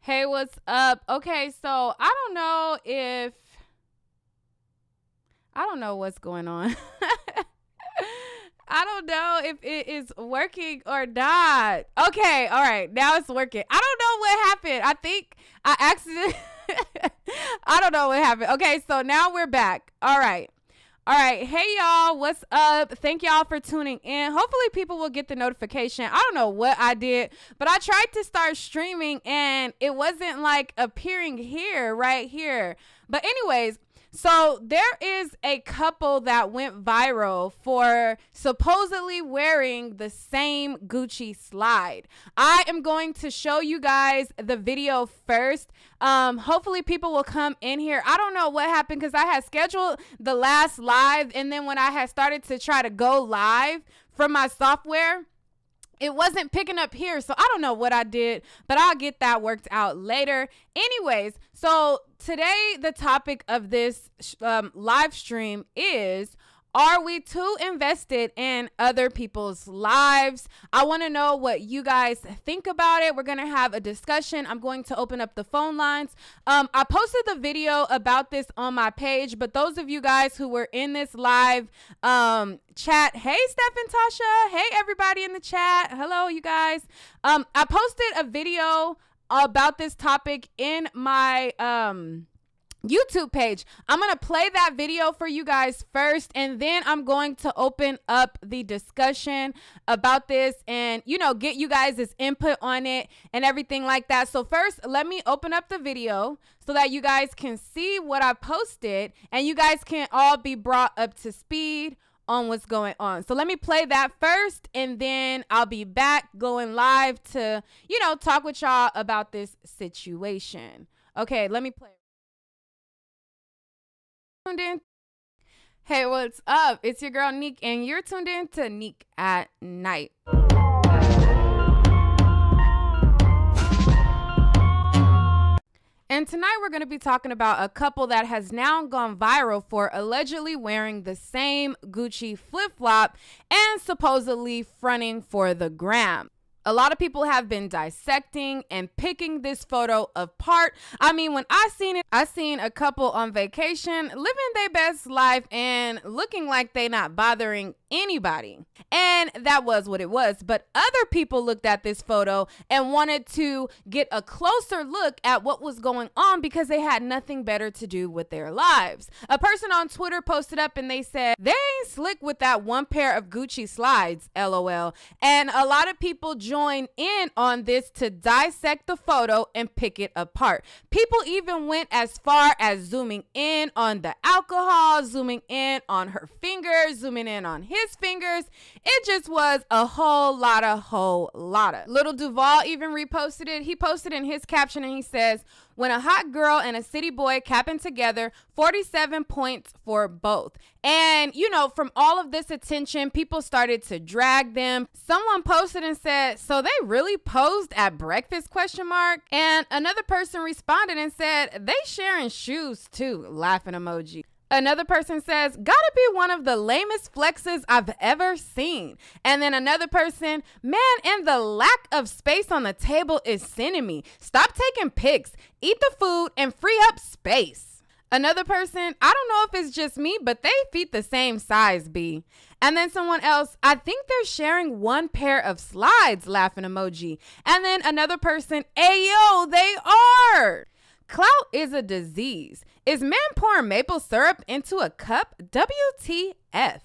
Hey, what's up? Okay, so I don't know what's going on. I don't know if it is working or not. Okay, all right, now it's working. I don't know what happened. I think I accidentally. I don't know what happened. Okay, so now we're back. All right. All right. Hey, y'all. What's up? Thank y'all for tuning in. Hopefully, people will get the notification. I don't know what I did, but I tried to start streaming and it wasn't like appearing here, right here. But, anyways, so there is a couple that went viral for supposedly wearing the same Gucci slide. I am going to show you guys the video first. Hopefully people will come in here. I don't know what happened because I had scheduled the last live, and then when I had started to try to go live from my software, it wasn't picking up here. So I don't know what I did, but I'll get that worked out later. Anyways, so today the topic of this live stream is, are we too invested in other people's lives? I want to know what you guys think about it. We're going to have a discussion. I'm going to open up the phone lines. I posted the video about this on my page, but those of you guys who were in this live chat, hey, Steph and Tasha. Hey, everybody in the chat. Hello, you guys. I posted a video about this topic in my YouTube page. I'm going to play that video for you guys first, and then I'm going to open up the discussion about this and, get you guys' input on it and everything like that. So first, let me open up the video so that you guys can see what I posted and you guys can all be brought up to speed on what's going on. So let me play that first, and then I'll be back going live to, talk with y'all about this situation. Okay, let me play. Tuned in. Hey, what's up? It's your girl Nique, and you're tuned in to Nique at Night. And tonight we're going to be talking about a couple that has now gone viral for allegedly wearing the same Gucci flip-flop and supposedly fronting for the gram. A lot of people have been dissecting and picking this photo apart. I mean, when I seen it, I seen a couple on vacation, living their best life and looking like they not bothering anybody. And that was what it was. But other people looked at this photo and wanted to get a closer look at what was going on because they had nothing better to do with their lives. A person on Twitter posted up and they said, they ain't slick with that one pair of Gucci slides, LOL. And a lot of people join in on this to dissect the photo and pick it apart. People even went as far as zooming in on the alcohol, zooming in on her fingers, zooming in on his fingers. It just was a whole lot of. Little Duval even reposted it. He posted in his caption and he says, when a hot girl and a city boy capping together, 47 points for both. And, from all of this attention, people started to drag them. Someone posted and said, so they really posed at breakfast, ? And another person responded and said, they sharing shoes too, laughing emoji. Another person says, gotta be one of the lamest flexes I've ever seen. And then another person, man, and the lack of space on the table is sending me. Stop taking pics, eat the food, and free up space. Another person, I don't know if it's just me, but they feet the same size, B. And then someone else, I think they're sharing one pair of slides, laughing emoji. And then another person, ayo, they are. Clout is a disease. Is man pouring maple syrup into a cup? WTF.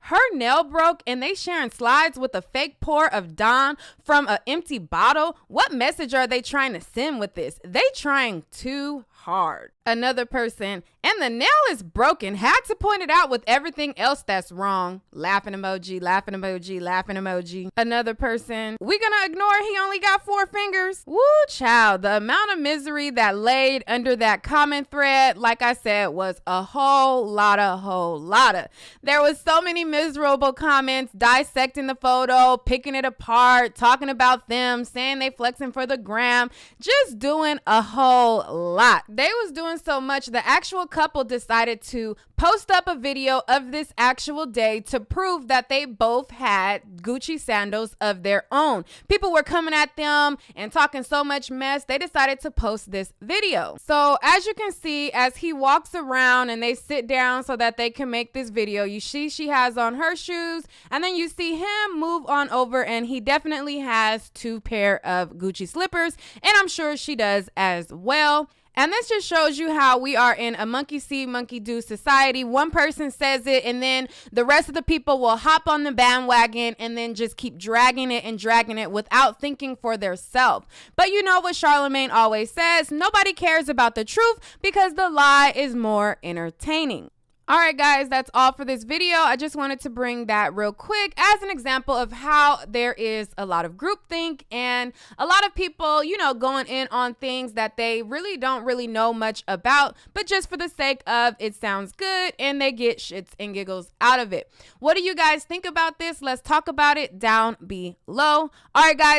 Her nail broke and they sharing slides with a fake pour of Dawn from an empty bottle. What message are they trying to send with this? They trying too hard. Another person, and the nail is broken. Had to point it out with everything else that's wrong. Laughing emoji, laughing emoji, laughing emoji. Another person, we gonna ignore he only got 4 fingers. Woo, child. The amount of misery that laid under that comment thread, like I said, was a whole lot of. There was so many miserable comments dissecting the photo, picking it apart, talking about them, saying they flexing for the gram, just doing a whole lot. They was doing doing so much, the actual couple decided to post up a video of this actual day to prove that they both had Gucci sandals of their own. People were coming at them and talking so much mess, they decided to post this video. So as you can see, as he walks around and they sit down so that they can make this video, you see she has on her shoes, and then you see him move on over and he definitely has 2 pair of Gucci slippers, and I'm sure she does as well. And this just shows you how we are in a monkey see, monkey do society. One person says it, and then the rest of the people will hop on the bandwagon and then just keep dragging it without thinking for themselves. But you know what Charlemagne always says, nobody cares about the truth because the lie is more entertaining. All right, guys, that's all for this video. I just wanted to bring that real quick as an example of how there is a lot of groupthink and a lot of people, you know, going in on things that they really don't really know much about, but just for the sake of it sounds good and they get shits and giggles out of it. What do you guys think about this? Let's talk about it down below. All right, guys.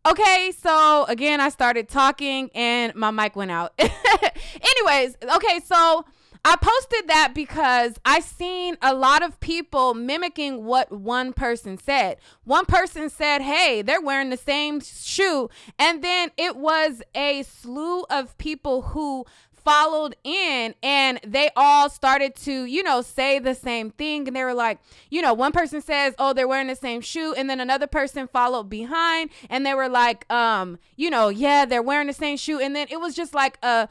Okay, so again, I started talking and my mic went out. Anyways, okay, so I posted that because I seen a lot of people mimicking what one person said. One person said, hey, they're wearing the same shoe. And then it was a slew of people who followed in and they all started to, you know, say the same thing. And they were like, you know, one person says, oh, they're wearing the same shoe. And then another person followed behind and they were like, you know, yeah, they're wearing the same shoe. And then it was just like a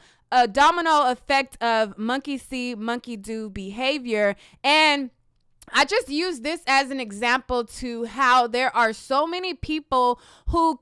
domino effect of monkey see, monkey do behavior. And I just use this as an example to how there are so many people who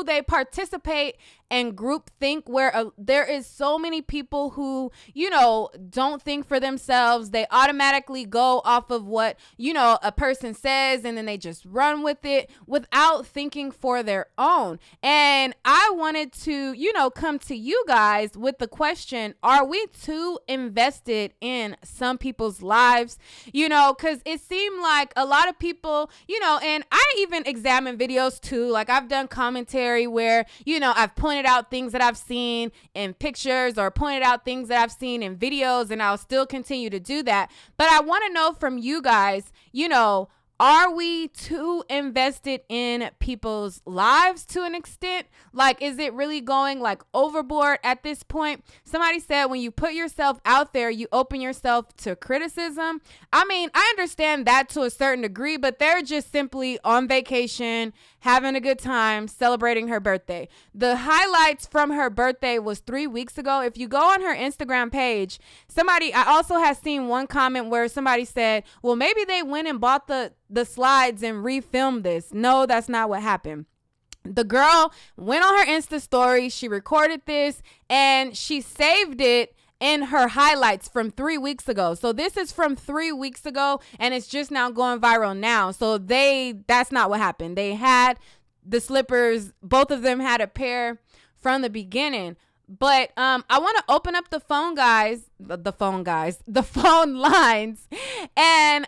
they participate and group think, where there is so many people who, you know, don't think for themselves. They automatically go off of what, you know, a person says and then they just run with it without thinking for their own. And I wanted to, you know, come to you guys with the question, are we too invested in some people's lives? You know, because it seemed like a lot of people, you know, and I even examine videos too. Like I've done commentary where, you know, I've pointed out things that I've seen in pictures or pointed out things that I've seen in videos, and I'll still continue to do that. But I want to know from you guys, you know, are we too invested in people's lives to an extent? Like, is it really going like overboard at this point? Somebody said when you put yourself out there, you open yourself to criticism. I mean, I understand that to a certain degree, but they're just simply on vacation, having a good time, celebrating her birthday. The highlights from her birthday was 3 weeks ago. If you go on her Instagram page, I also have seen one comment where somebody said, well, maybe they went and bought the slides and refilmed this. No, that's not what happened. The girl went on her Insta story. She recorded this and she saved it in her highlights from 3 weeks ago. So this is from 3 weeks ago and it's just now going viral now. So that's not what happened. They had the slippers. Both of them had a pair from the beginning. But I want to open up the phone lines and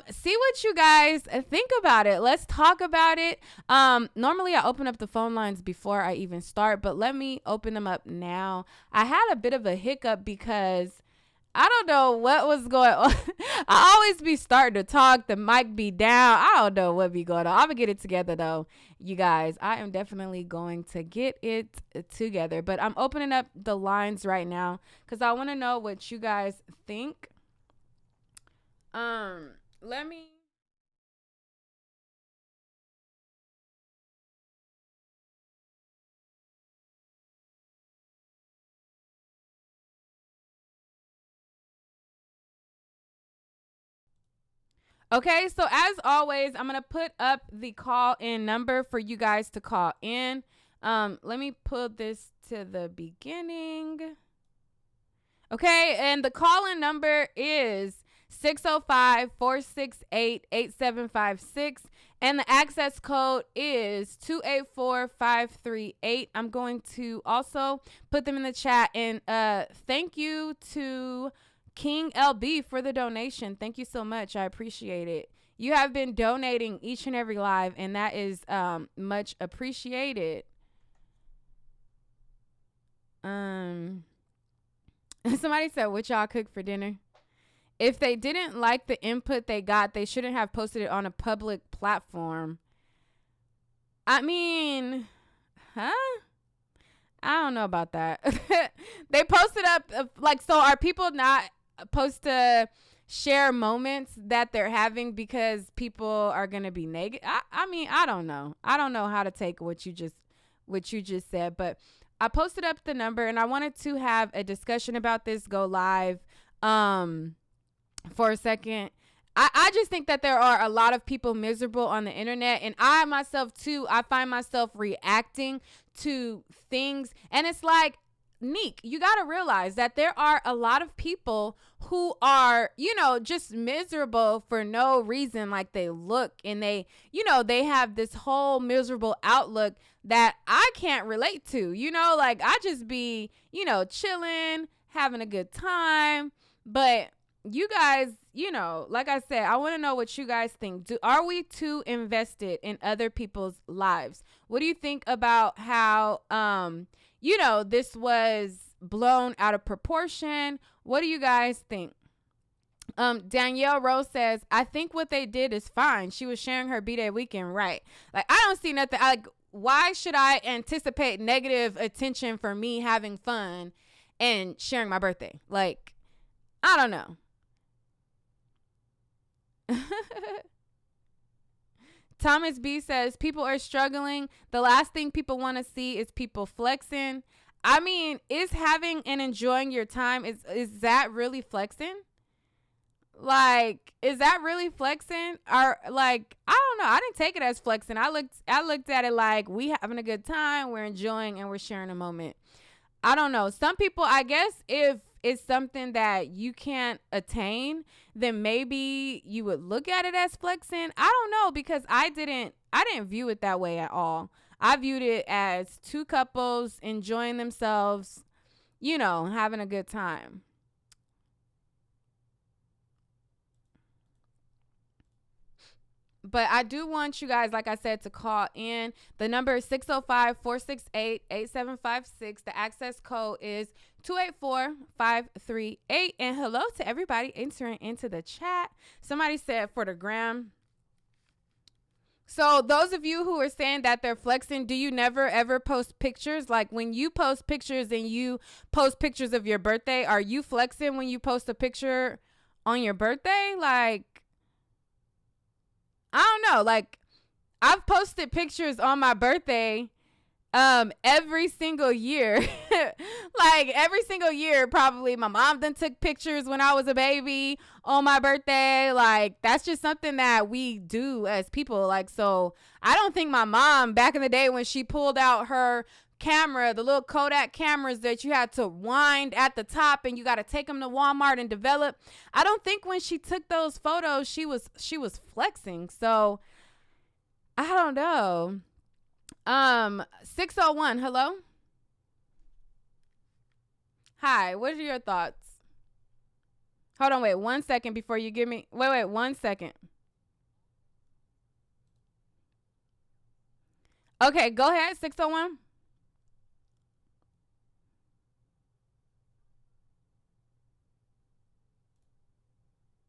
see what you guys think about it. Let's talk about it. Normally I open up the phone lines before I even start, but let me open them up now. I had a bit of a hiccup because I don't know what was going on. I always be starting to talk, the mic be down. I don't know what be going on. I'm gonna get it together though, you guys. I am definitely going to get it together. But I'm opening up the lines right now because I want to know what you guys think. Let me. Okay, so as always, I'm going to put up the call in number for you guys to call in. Let me put this to the beginning. Okay, and the call in number is 605-468-8756. And the access code is 284538. I'm going to also put them in the chat. And thank you to King LB for the donation. Thank you so much. I appreciate it. You have been donating each and every live, and that is much appreciated. Somebody said, what y'all cook for dinner? If they didn't like the input they got, they shouldn't have posted it on a public platform. I mean, huh? I don't know about that. They posted up, like, so are people not supposed to share moments that they're having because people are going to be negative? I mean, I don't know. I don't know how to take what you just said, but I posted up the number and I wanted to have a discussion about this, go live. For a second. I just think that there are a lot of people miserable on the internet, and I myself too, I find myself reacting to things, and it's like, Nique, you got to realize that there are a lot of people who are, just miserable for no reason. Like, they look and they have this whole miserable outlook that I can't relate to, like I just be, chilling, having a good time. But you guys, like I said, I want to know what you guys think. Are we too invested in other people's lives? What do you think about how, this was blown out of proportion? What do you guys think? Danielle Rose says, I think what they did is fine. She was sharing her B-Day weekend, right? Like, I don't see nothing. Why should I anticipate negative attention for me having fun and sharing my birthday? Like, I don't know. Thomas B says, people are struggling. The last thing people want to see is people flexing. I mean, is having and enjoying your time, is that really flexing? Like, is that really flexing? Or, like, I don't know. I didn't take it as flexing. I looked at it like, we having a good time, we're enjoying, and we're sharing a moment. I don't know. Some people, I guess, if it's something that you can't attain, then maybe you would look at it as flexing. I don't know, because I didn't view it that way at all. I viewed it as two couples enjoying themselves, having a good time. But I do want you guys, like I said, to call in. The number is 605-468-8756. The access code is 284538. And hello to everybody entering into the chat. Somebody said for the gram. So those of you who are saying that they're flexing, do you never ever post pictures? Like, when you post pictures and you post pictures of your birthday, are you flexing when you post a picture on your birthday? Like, I don't know. Like, I've posted pictures on my birthday every single year. Like, every single year, probably my mom done took pictures when I was a baby on my birthday. Like, that's just something that we do as people. Like, so I don't think my mom, back in the day when she pulled out her camera, the little Kodak cameras that you had to wind at the top and you got to take them to Walmart and develop, I don't think when she took those photos she was flexing. So I don't know. 601, hello. Hi, what are your thoughts? Hold on, wait 1 second before you give me, wait 1 second. Okay, go ahead. 601.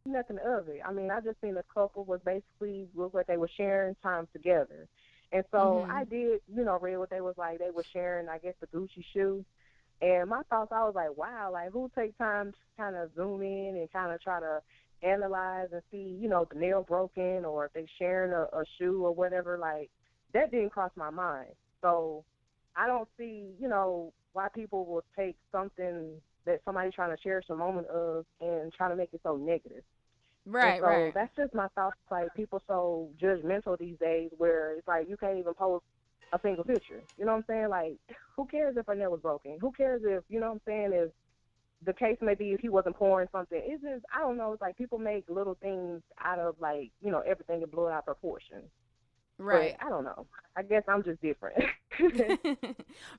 Nothing of it. I mean, I just seen a couple was basically looked like they were sharing time together. And so I did, read what they was like. They were sharing, I guess, the Gucci shoe. And my thoughts, I was like, wow, like, who take time to kind of zoom in and kind of try to analyze and see, the nail broken or if they sharing a shoe or whatever. Like, that didn't cross my mind. So I don't see, why people will take something that somebody's trying to cherish a moment of and try to make it so negative. Right, and so right. that's just my thoughts. Like, people so judgmental these days where it's like you can't even post a single picture. You know what I'm saying? Like, who cares if her nail was broken? Who cares if, you know what I'm saying, if the case may be if he wasn't pouring something. It's just I don't know. It's like people make little things out of like everything and blow it out of proportion. But Right. I don't know. I guess I'm just different.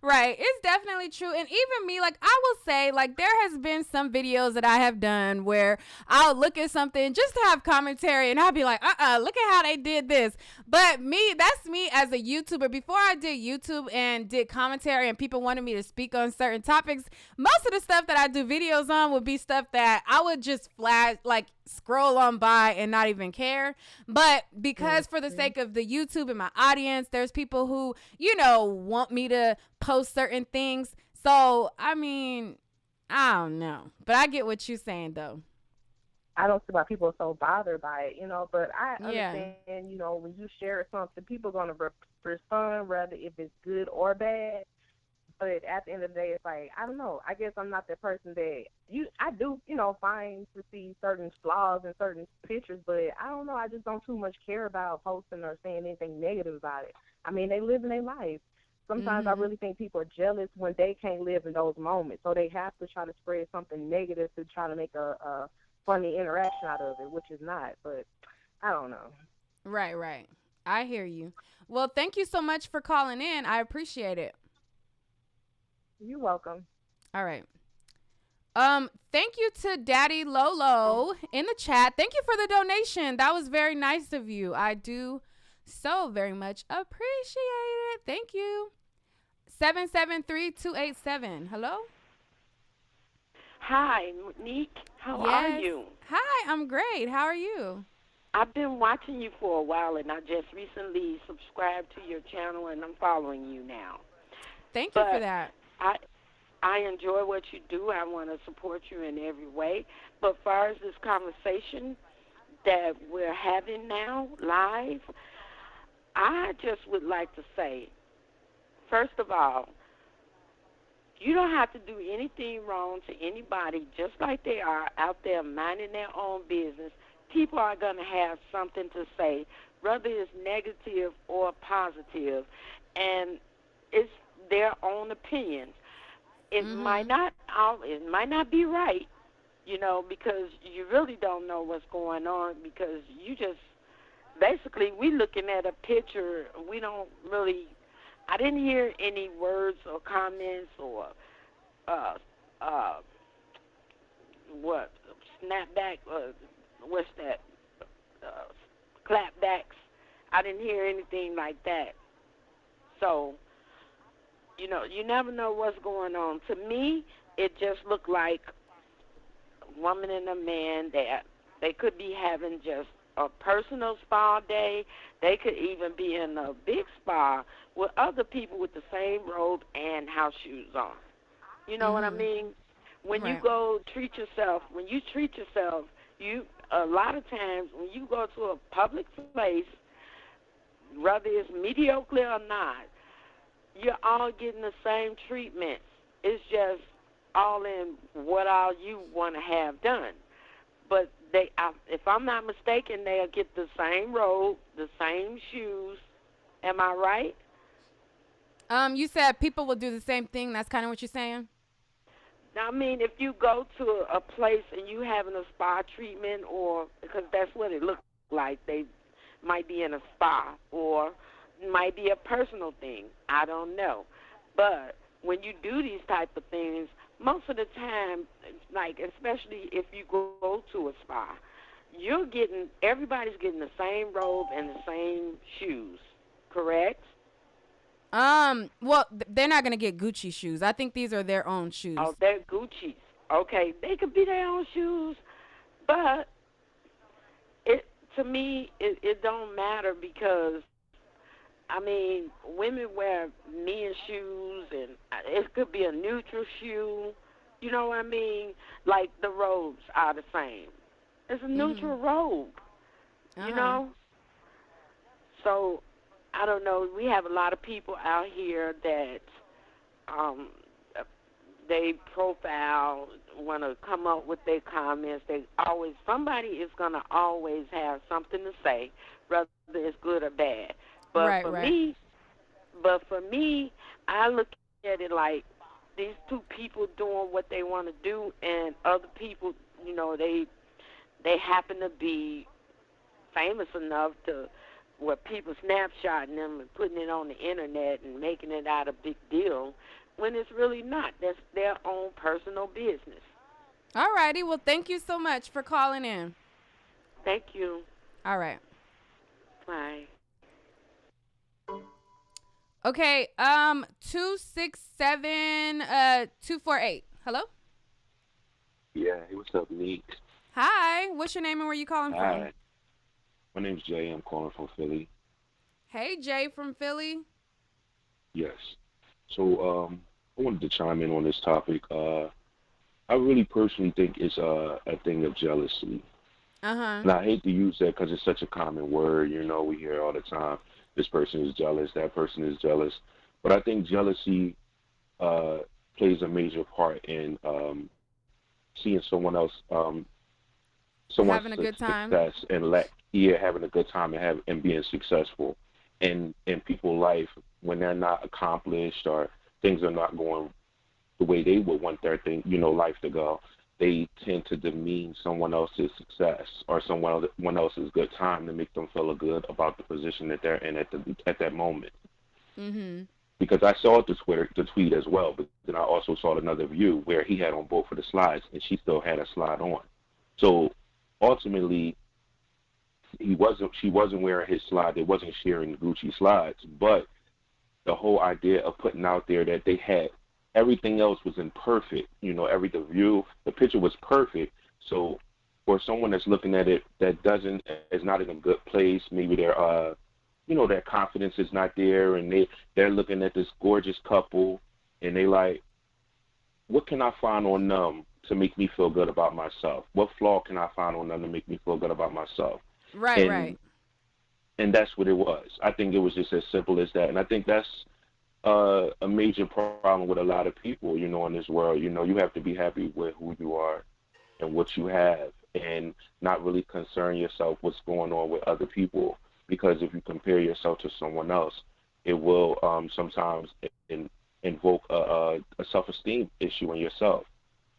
Right. It's definitely true. And even me, like, I will say, like, there has been some videos that I have done where I'll look at something just to have commentary and I'll be like, look at how they did this. But me, that's me as a YouTuber. Before I did YouTube and did commentary and people wanted me to speak on certain topics, most of the stuff that I do videos on would be stuff that I would just flash, like, scroll on by and not even care. But because for the sake of the YouTube and my audience, there's people who, want me to post certain things. So, I mean, I don't know. But I get what you're saying, though. I don't see why people are so bothered by it. But I Yeah. understand, when you share something, people are going to respond, whether if it's good or bad. But at the end of the day, it's like, I don't know. I guess I'm not that person that I do, find to see certain flaws in certain pictures, but I don't know. I just don't too much care about posting or saying anything negative about it. I mean, they live in their life. Sometimes I really think people are jealous when they can't live in those moments, so they have to try to spread something negative to try to make a funny interaction out of it, which is not. But I don't know. Right, right. I hear you. Well, thank you so much for calling in. I appreciate it. You're welcome. All right. Thank you to Daddy Lolo in the chat. Thank you for the donation. That was very nice of you. I do so very much appreciate it. Thank you. 773-287. Hello? Hi, Nique. How are Yes. you? Hi, I'm great. How are you? I've been watching you for a while, and I just recently subscribed to your channel, and I'm following you now. Thank you for But that. I I enjoy what you do. I want to support you in every way. But as far as this conversation that we're having now live, I just would like to say, first of all, you don't have to do anything wrong to anybody, just like they are out there minding their own business. People are going to have something to say, whether it's negative or positive, and it's their own opinions. It might not be right, because you really don't know what's going on, because you just basically we looking at a picture. We don't really. I didn't hear any words or comments or uh, uh, what snapback, what's that, uh, clapbacks. I didn't hear anything like that. So, you never know what's going on. To me, it just looked like a woman and a man that they could be having just a personal spa day. They could even be in a big spa with other people with the same robe and house shoes on. You know what I mean? When you Right. go treat yourself, you a lot of times when you go to a public place, whether it's mediocre or not, you're all getting the same treatment. It's just all in what all you want to have done. But if I'm not mistaken, they'll get the same robe, the same shoes. Am I right? You said people will do the same thing. That's kind of what you're saying? Now, I mean, if you go to a place and you having a spa treatment, or because that's what it looks like, they might be in a spa, or might be a personal thing. I don't know. But when you do these type of things, most of the time, like especially if you go to a spa, everybody's getting the same robe and the same shoes, correct? Well, they're not gonna get Gucci shoes. I think these are their own shoes. Oh, they're Gucci's. Okay, they could be their own shoes, but it to me it don't matter because I mean women wear men's shoes and it could be a neutral shoe. You know what I mean? Like the robes are the same. It's a neutral robe. You Uh-huh. know? So I don't know. We have a lot of people out here that um, they profile, want to come up with their comments. Somebody is going to always have something to say, whether it's good or bad. But Right, for right. me, but for me, I look at it like these two people doing what they want to do, and other people, they happen to be famous enough to where people snapshotting them and putting it on the internet and making it out a big deal when it's really not. That's their own personal business. All righty. Well, thank you so much for calling in. Thank you. All right. Bye. Okay, 267 248. Hello? Yeah, hey, what's up, Nique? Hi. What's your name and where you calling from? Hi. My name's Jay. I'm calling from Philly. Hey, Jay from Philly. Yes. So, I wanted to chime in on this topic. I really personally think it's a thing of jealousy. Uh-huh. And I hate to use that because it's such a common word. We hear it all the time. This person is jealous. That person is jealous. But I think jealousy plays a major part in seeing someone else, someone's Having a good time. success and having a good time and being successful in people's life when they're not accomplished or things are not going the way they would want their life to go. They tend to demean someone else's success or someone else's good time to make them feel good about the position that they're in at that moment. Mm-hmm. Because I saw the tweet as well, but then I also saw another view where he had on both of the slides and she still had a slide on. So ultimately, she wasn't wearing his slide. They wasn't sharing Gucci slides, but the whole idea of putting out there that they had everything else was imperfect. The picture was perfect. So for someone that's looking at it that is not in a good place, maybe they're their confidence is not there, and they're looking at this gorgeous couple, and they like, what can I find on them to make me feel good about myself? What flaw can I find on them to make me feel good about myself? Right. And that's what it was. I think it was just as simple as that, and I think that's a major problem with a lot of people, in this world. You have to be happy with who you are and what you have, and not really concern yourself what's going on with other people. Because if you compare yourself to someone else, it will sometimes invoke a self-esteem issue in yourself.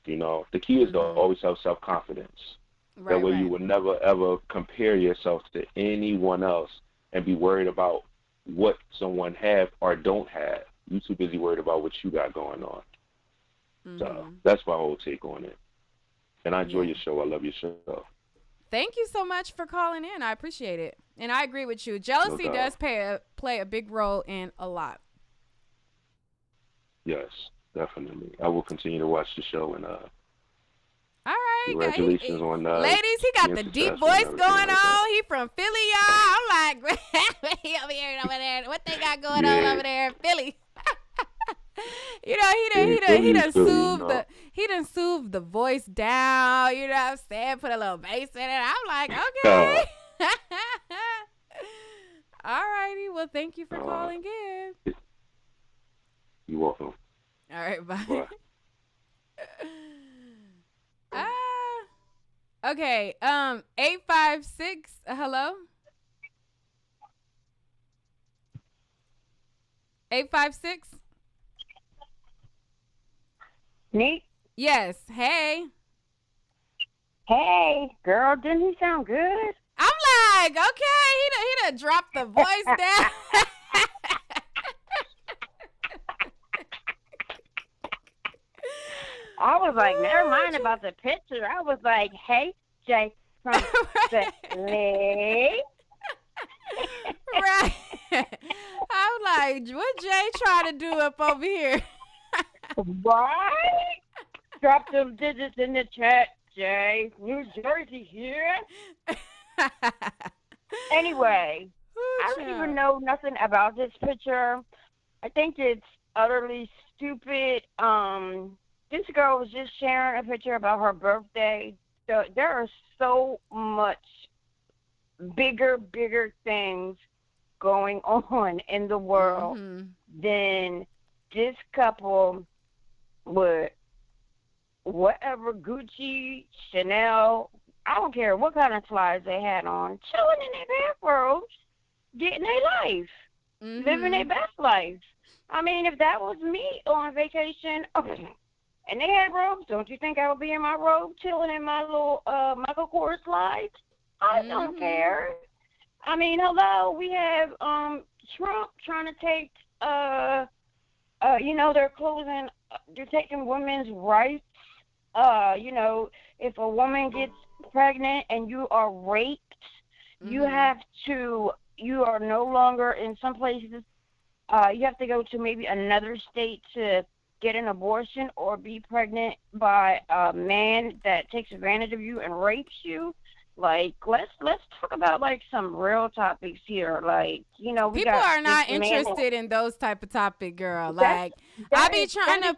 The key is to always have self-confidence. Right, that way right. You will never, ever compare yourself to anyone else and be worried about what someone have or don't have. You're too busy worried about what you got going on. Mm-hmm. So that's my whole take on it. And I enjoy your show. I love your show. Thank you so much for calling in. I appreciate it. And I agree with you. Jealousy does play a big role in a lot. Yes, definitely. I will continue to watch the show, and all right, congratulations on ladies. He got the deep voice going on. He from Philly, y'all. I'm like, he over here and over there. What they got going on over there in Philly? He done soothed the voice down. You know what I'm saying? Put a little bass in it. I'm like, okay. All righty. Well, thank you for calling in. You're welcome. All right, bye. Okay. 856. Hello. 856. Nique? Yes. Hey. Hey, girl, didn't he sound good? I'm like, okay, he done dropped the voice down. I was like, never mind about the picture. I was like, hey, Jay from Philly. Right. I'm like, what Jay trying to do up over here? Right? Drop them digits in the chat, Jay. New Jersey here. Anyway, I don't even know nothing about this picture. I think it's utterly stupid. This girl was just sharing a picture about her birthday. So there are so much bigger things going on in the world than this couple with whatever Gucci, Chanel, I don't care what kind of slides they had on, chilling in their bathrobes, getting their life, living their best life. I mean, if that was me on vacation, and they had robes, don't you think I would be in my robe, chilling in my little Michael Kors slides? I don't care. I mean, hello, we have Trump trying to take they're taking women's rights. If a woman gets pregnant and you are raped, you are no longer in some places. You have to go to maybe another state to get an abortion or be pregnant by a man that takes advantage of you and rapes you. Like, let's talk about like some real topics here. Like, we People got are not this man. interested in those type of topic, girl. That Like, I be is trying to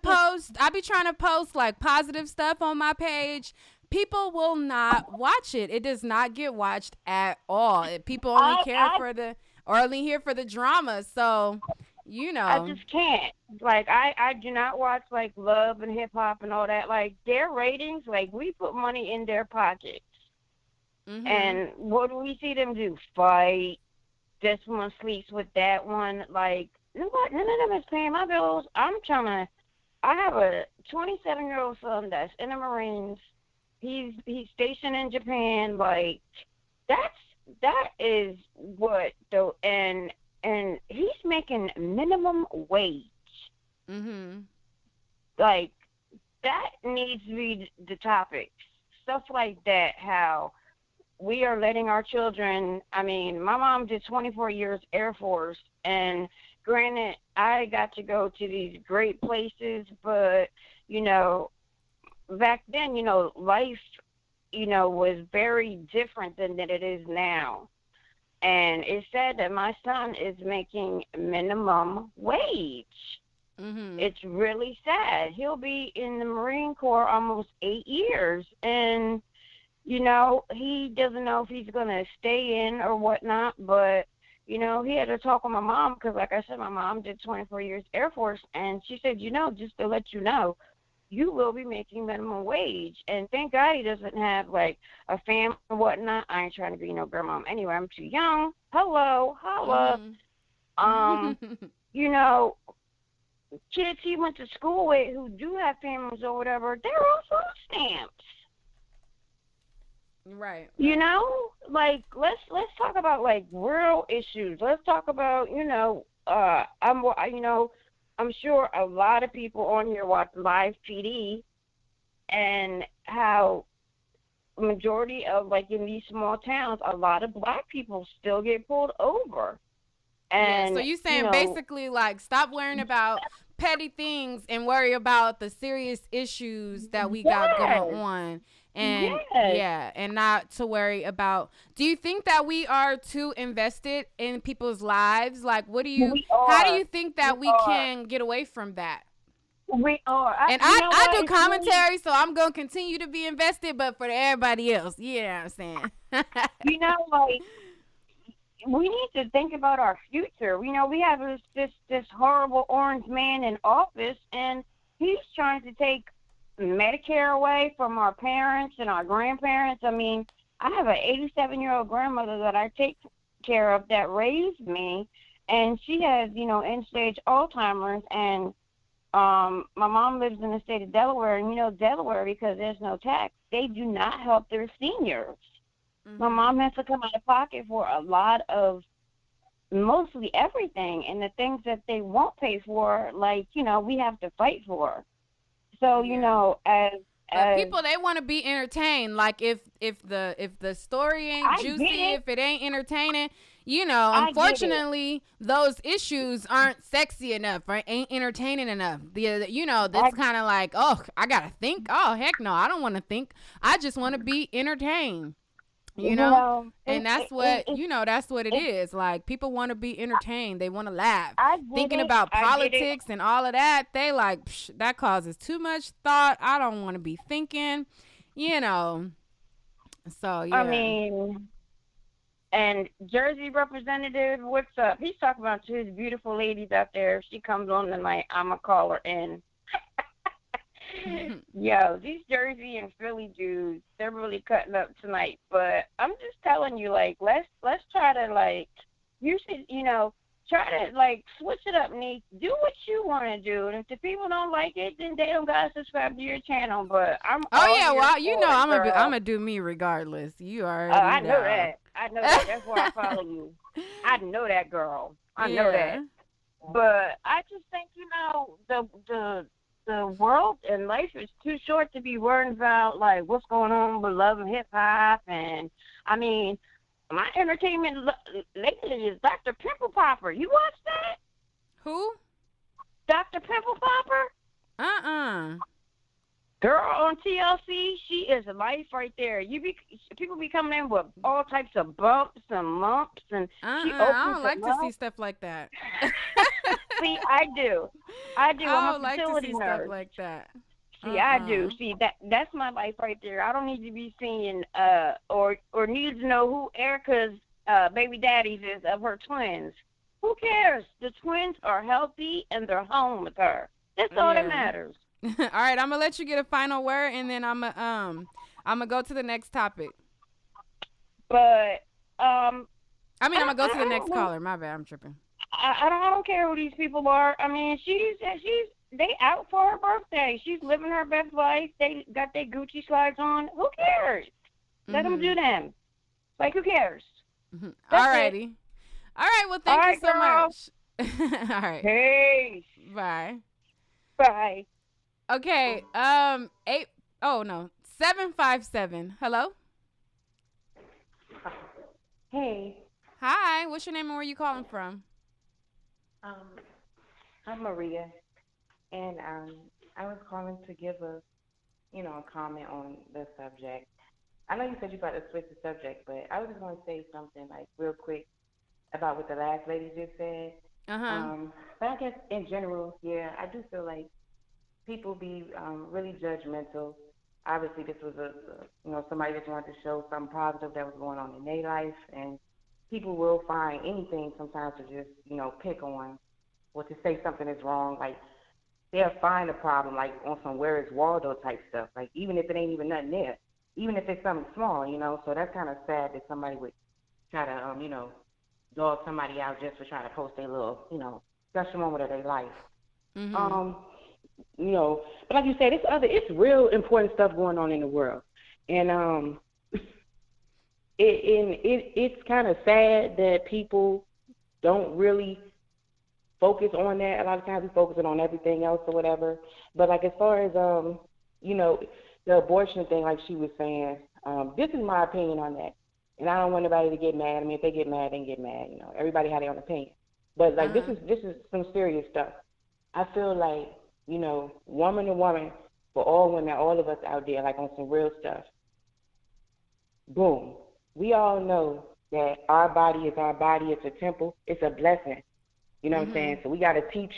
post like positive stuff on my page. People will not watch it. It does not get watched at all. People only only here for the drama. So, I just can't. Like, I do not watch like Love and Hip Hop and all that. Like, their ratings, like, we put money in their pockets. And what do we see them do? Fight. This one sleeps with that one. Like, what? None of them is paying my bills. I have a 27-year-old son that's in the Marines. He's stationed in Japan. Like, that is what though, and he's making minimum wage. Like, that needs to be the topic. Stuff like that. How we are letting our children. I mean, my mom did 24 years Air Force, and granted, I got to go to these great places, but back then, life, was very different than it is now. And it's sad that my son is making minimum wage. It's really sad. He'll be in the Marine Corps almost 8 years, and he doesn't know if he's going to stay in or whatnot, but he had to talk with my mom because, like I said, my mom did 24 years Air Force, and she said, just to let you know, you will be making minimum wage. And thank God he doesn't have, like, a family or whatnot. I ain't trying to be no grandmom. Anyway, I'm too young. Hello, holla. Kids he went to school with who do have families or whatever, they're also on stamps. Right. Like, let's talk about like real issues. Let's talk about, I'm sure a lot of people on here watch live PD, and how majority of, like, in these small towns, a lot of black people still get pulled over. And so you saying basically, like, stop worrying about petty things and worry about the serious issues that we got going on. And and not to worry about. Do you think that we are too invested in people's lives? Like, how do you think that we can get away from that? We are. I do commentary, so I'm going to continue to be invested, but for everybody else, you know what I'm saying? Like, we need to think about our future. We have this horrible orange man in office, and he's trying to take Medicare away from our parents and our grandparents. I mean, I have an 87-year-old grandmother that I take care of that raised me, and she has, end-stage Alzheimer's, and my mom lives in the state of Delaware, and Delaware, because there's no tax, they do not help their seniors. My mom has to come out of pocket for a lot of, mostly everything, and the things that they won't pay for, like, we have to fight for. So, as people, they want to be entertained. Like, if the story ain't juicy, if it ain't entertaining, unfortunately, those issues aren't sexy enough, right? Ain't entertaining enough. That's kind of like, oh, I gotta think. Oh, heck no, I don't want to think. I just want to be entertained. And that's what that's what it is. Like, people want to be entertained. They want to laugh. Thinking about politics and all of that, they like, that causes too much thought. I don't want to be thinking, So yeah. I mean, and Jersey representative, what's up? He's talking about his beautiful ladies out there. If she comes on tonight, I'ma call her in. Yo, these Jersey and Philly dudes, they're really cutting up tonight. But I'm just telling you, like, let's try to, like, you should, try to like switch it up, Nique. Do what you want to do, and if the people don't like it, then they don't gotta subscribe to your channel. But I'm Oh all yeah, here well you know for it, I'm girl. gonna do me regardless. You Oh, already I know know. that. I know that. That's why I follow you. I know that, girl. I know that. Yeah. But I just think, the world and life is too short to be worrying about like what's going on with love and hip hop. And I mean, my entertainment lately is Dr. Pimple Popper. You watch that? Who? Dr. Pimple Popper? Uh-uh. Girl on TLC, she is a life right there. People be coming in with all types of bumps and lumps, and she I opens don't like them to up. see stuff like that. See, I do. I'm I a don't like to fertility see stuff nurse. like that. See, I do. See, that's my life right there. I don't need to be seeing or need to know who Erica's baby daddies is of her twins. Who cares? The twins are healthy and they're home with her. That's all that Yeah. matters. All right, I'm gonna let you get a final word, and then I'm gonna go to the next topic. But I mean, I'm gonna go to the I next don't know. caller. My bad, I'm tripping. I don't care who these people are. I mean, they out for her birthday. She's living her best life. They got their Gucci slides on. Who cares? Let them do them. Like, who cares? All righty. All right. Well, thank you so girl. much. All right. Hey. Bye. Bye. Okay. 757. Hello. Hey, Hi. What's your name and where you calling from? I'm Maria, and I was calling to give a comment on the subject. I know you said you about to switch the subject, but I was just going to say something like real quick about what the last lady just said. Uh huh. But I guess in general, yeah, I do feel like people be really judgmental. Obviously, this was somebody that wanted to show something positive that was going on in their life, and people will find anything sometimes to just pick on or to say something is wrong. Like they'll find a problem like on some Where is Waldo type stuff. Like even if it ain't even nothing there, even if it's something small. So that's kind of sad that somebody would try to dog somebody out just for trying to post their little special moment of their life. Mhm. Um, but like you said, it's real important stuff going on in the world, and it's kind of sad that people don't really focus on that. A lot of times we focus on everything else or whatever. But like as far as you know, the abortion thing, like she was saying, this is my opinion on that, and I don't want anybody to get mad. I mean, if they get mad, they can get mad. Everybody had their own opinion. But Uh like this huh. is this is some serious stuff. I feel like, woman to woman, for all women, all of us out there, like on some real stuff, boom. We all know that our body is our body. It's a temple. It's a blessing. You know what I'm saying? Mhm. So we got to teach,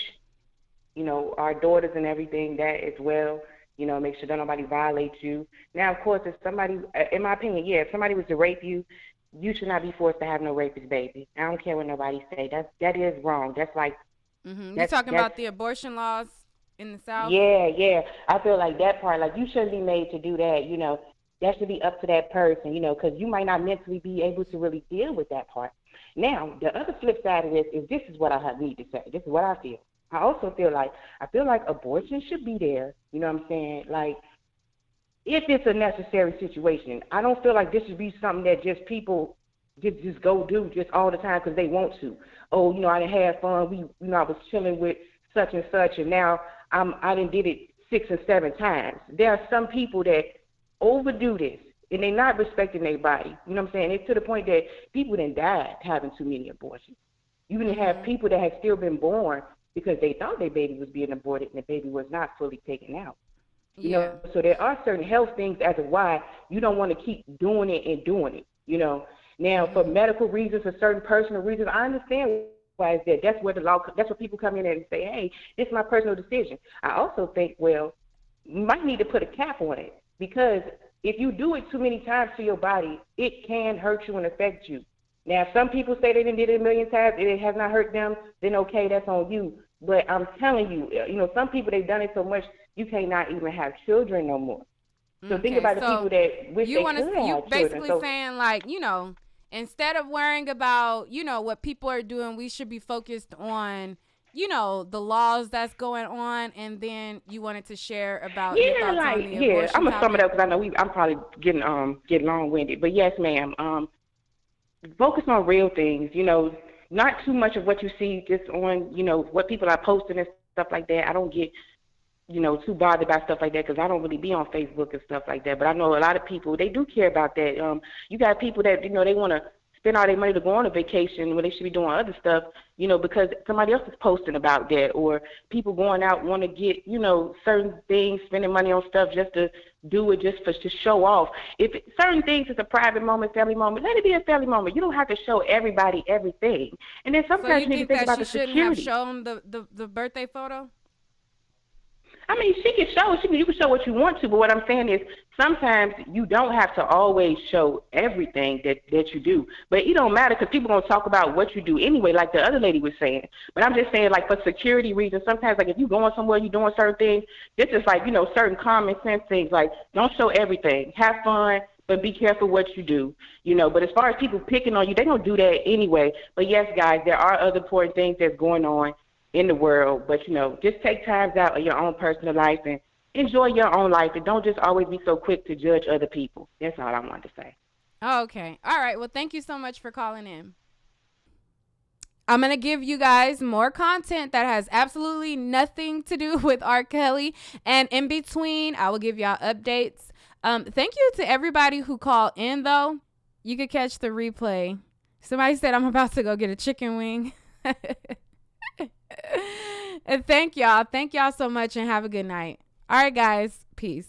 our daughters and everything that as well. Make sure that nobody violates you. Now, of course, if somebody, in my opinion, yeah, if somebody was to rape you, you should not be forced to have no rapist baby. I don't care what nobody say. That is wrong. That's like Mhm. You talking that's about the abortion laws in the South? yeah. I feel like that part, like you shouldn't be made to do that. That should be up to that person. Because you might not mentally be able to really deal with that part. Now, the other flip side of this is what need to say. This is what I feel. I also feel like abortion should be there. You know what I'm saying? Like if it's a necessary situation. I don't feel like this should be something that just people just go do just all the time because they want to. Oh, I done had fun. I was chilling with such and such, and now I done did it 6 and 7 times. There are some people that overdo this, and they're not respecting their body. You know what I'm saying? It's to the point that people done died having too many abortions. You even have Mhm. people that have still been born because they thought their baby was being aborted and the baby was not fully taken out. Yeah. So there are certain health things as to why you don't want to keep doing it and doing it. Now, for Mhm. medical reasons, for certain personal reasons, I understand why it's there. That's where that's where people come in and say, hey, this is my personal decision. I also think, well, you might need to put a cap on it because if you do it too many times to your body, it can hurt you and affect you. Now, if some people say they done did it a million times and it has not hurt them, then okay, that's on you. But I'm telling you, some people, they've done it so much, you cannot even have children no more. So think Okay. about the people So that wish you they want could to you have children. basically So saying like, instead of worrying about, what people are doing, we should be focused on, the laws that's going on. And then you wanted to share about your thoughts on the abortion I'm gonna sum it topic. up because I know I'm probably getting long-winded. But yes, ma'am. Focus on real things. Not too much of what you see just on what people are posting and stuff like that. I don't get too bothered by stuff like that because I don't really be on Facebook and stuff like that. But I know a lot of people, they do care about that. You got people that, they want to spend all their money to go on a vacation when they should be doing other stuff, because somebody else is posting about that, or people going out want to get, certain things, spending money on stuff just to do it to show off. Certain things is a private moment, family moment, let it be a family moment. You don't have to show everybody everything. And then sometimes you need to think about the security. So you think that she shouldn't have shown the birthday photo? I mean, she can show. You can show what you want to, but what I'm saying is sometimes you don't have to always show everything that you do. But it don't matter because people are gonna talk about what you do anyway, like the other lady was saying. But I'm just saying, like for security reasons, sometimes like if you're going somewhere, you're doing certain things. This is like certain common sense things. Like don't show everything. Have fun, but be careful what you do. But as far as people picking on you, they're gonna do that anyway. But yes, guys, there are other important things that's going on in the world, but just take times out of your own personal life and enjoy your own life, and don't just always be so quick to judge other people. That's all I wanted to say. Okay. All right. Well, thank you so much for calling in. I'm going to give you guys more content that has absolutely nothing to do with R. Kelly, and in between, I will give y'all updates. Thank you to everybody who called in, though. You could catch the replay. Somebody said I'm about to go get a chicken wing. And thank y'all so much and have a good night. All right, guys. Peace.